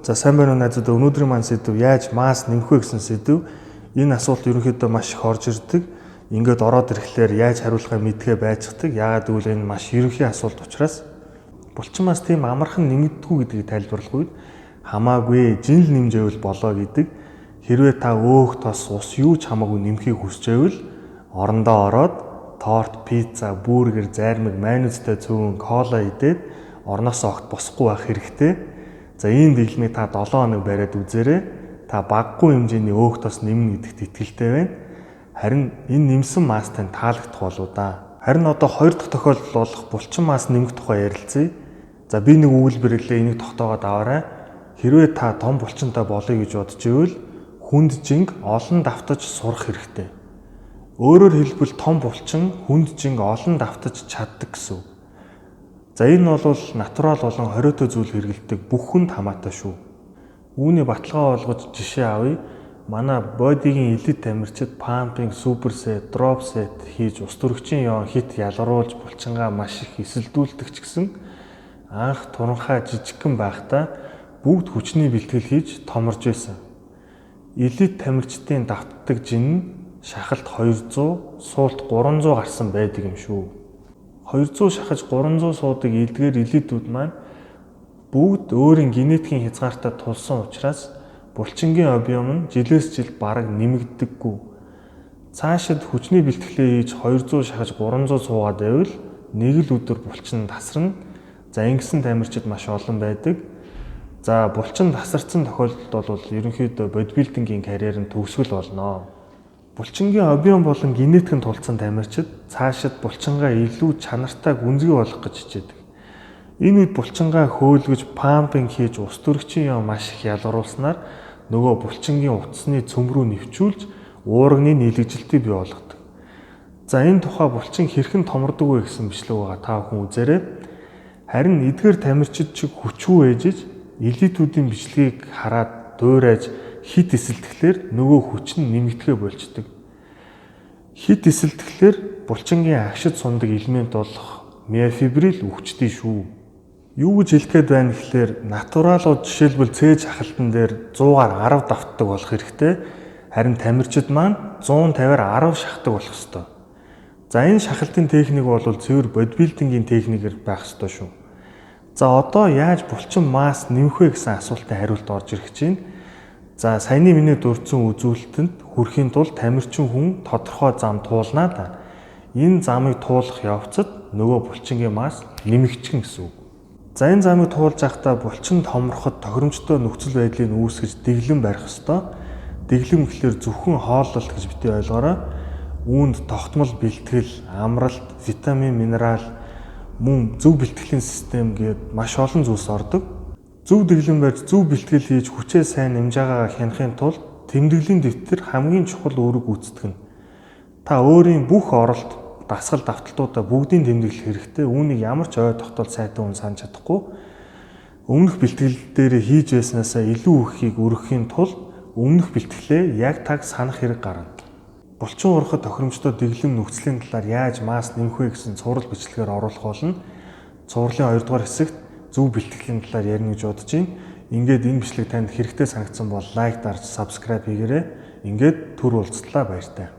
За сайн байна уу найзууд, өнөөдрийн маань сэдв яаж масс нэмэх вэ гэсэн сэдв. Энэ асуулт ерөнхийдөө маш их орж ирдэг. Ингээд ороод ирэхлээр яаж хариулахаа мэдгээ байцгадаг. Яагаад гэвэл энэ маш ерөнхий асуулт учраас булчин масс тийм амархан нэмэгдэхгүй гэдгийг тайлбарлах үед хамаагүй жинл нэмж байвал болоо гэдэг. Хэрвээ та өөх тос ус юу ч хамаагүй нэмхийг хүсэж байвал орондоо ороод торт, пицца, бургер, зармиг, майонезтэй цөөн кола идээд орноосоо огт босохгүй байх хэрэгтэй. За ийм дэглэмийг та 7 хоног бариад үзээрэй. Та баггүй хэмжээний өөх тос нэмнэ гэдэгт итгэлтэй байна. Харин энэ нэмсэн масс тань таалагдах болов да. Харин одоо хоёр дахь тохиолдол болох булчин масс нэмэх тухай ярилцъя. За би нэг өгүүлбэрлээ энийг тогтоогоод аваарай. Хэрвээ та том булчинтай болъё гэж бодож ивэл хүнд жинг олон давтаж сурах хэрэгтэй. Өөрөөр хэлбэл том булчин хүнд жинг олон давтаж чаддаг гэсэн үг. За энэ бол натурал болон хориотой зүйл хэрэгэлдэг бүх хүнд хамаатай шүү. Үүний баталгаа болгож жишээ авъя. Манай бодигийн элит тамирчид пампинг, суперсет, дропсет хийж ус төрөгчийн ёон хит ялгаруулж булчингаа маш их эсэлдүүлдэг ч гэсэн анх туранхай жижигхэн байхдаа бүгд хүчний бэлтгэл хийж томорж байсан. Элит тамирчдын давтдаг жин нь шахалт 200, суулт 300 гарсан байдаг юм шүү. 200 шахаж 300 суудаг элдгээр элитүүд маань бүгд өөрийн генетикийн хязгаартай тулсан учраас булчингийн объем нь жилээс жил бараг нэмэгддэггүй. Цаашид хүчний бэлтгэлээ хийж 200 шахаж 300 суугаад байвал нэг л өдөр булчин тасарна. За ингэсэн тамирчид маш олон байдаг. За булчин тасарсан тохиолдолд бол ерөнхийдөө бодибилдингийн карьер нь төгсгөл болно. Булчингийн объем болон генетик нь тулцсан тамирчид цаашид булчингаа илүү чанартай гүнзгий болгох гэж хичээдэг. Энэ үед булчингаа хөөлгөж пампинг хийж ус төрөгчийн ёон маш их ялгаруулснаар нөгөө булчингийн утасны цөм рүү нэвчүүлж уурганы нийлэгжилтийг бий болгодог. За энэ тухай булчин хэрхэн томордог вэ гэсэн бичлэг байгаа та бүхэн үзээрэй. Харин эдгээр тамирчид чиг хүчгүй ээжиж элитүүдийн бичлэгийг хараад дуурайж хит эсэлдэхлээр нөгөө хүч нь нэмэгдэхэ болждаг. Хит эсэлдэхлээр булчингийн агшид сундаг элемент болох миофибрил өвчтөй шүү. Юу гэж хэлэхэд байна гэхээр натуралууд жишээлбэл цээж хахалтан дээр 100-аар 10 давтдаг болох хэрэгтэй. Харин тамирчид маань 150-аар 10 шахдаг болох ёстой. За энэ шахалтын техник бол цэвэр бодибилдингийн техникээр байх ёстой шүү. За одоо яаж булчин масс нэмэх вэ гэсэн асуултын хариулт орж ирэх чинь. За саяны миний дурдсан үзүүлэлтэнд хүрэхийн тулд тамирчин хүн тодорхой зам туулнаа да. Энэ замыг туулах явцад нөгөө булчингийн масс нэмэгдчихнэ гэсэн үг. За энэ замыг туулж байхдаа булчин томроход тохиромжтой нөхцөл байдлыг үүсгэж дэглэм барих ёстой. Дэглэм гэхэлэр зөвхөн хооллолт гэж бити ойлгоорой. Үүнд тогтмол бэлтгэл, амралт, витамин, минерал, мөн зөв бэлтгэлийн систем гээд маш олон зүйлс ордог. Зөв дэглэм барьж зөв бэлтгэл хийж хүчээ сайн нэмж байгаагаа хянахын тулд тэмдэглэлийн дэвтэр хамгийн чухал үүрэг гүйцэтгэнэ. Та өөрийн бүх оролт, дасгал давталтуудаа бүгдийг тэмдэглэх хэрэгтэй. Үүнийг ямар ч ой тогтоол сайтай хүн санаж чадахгүй. Өмнөх бэлтгэл дээр хийж байснаасаа илүү ихийг өргөхийн тулд өмнөх бэлтгэлээ яг таг санах хэрэг гарна. Булчин урахад тохиромжтой дэглэм нөхцөлийн талаар яаж масс нэмэх вэ гэсэн цуврал бичлэгээр оруулах болно. Цувралын 2 дугаар хэсэгт зөв бэлтгэлийн талаар ярина гэж бодож байна. Ингээд энэ бичлэг танд хэрэгтэй санагдсан бол лайк дарж, subscribe хийгээрэй. Ингээд түр уулзтлаа баяртай.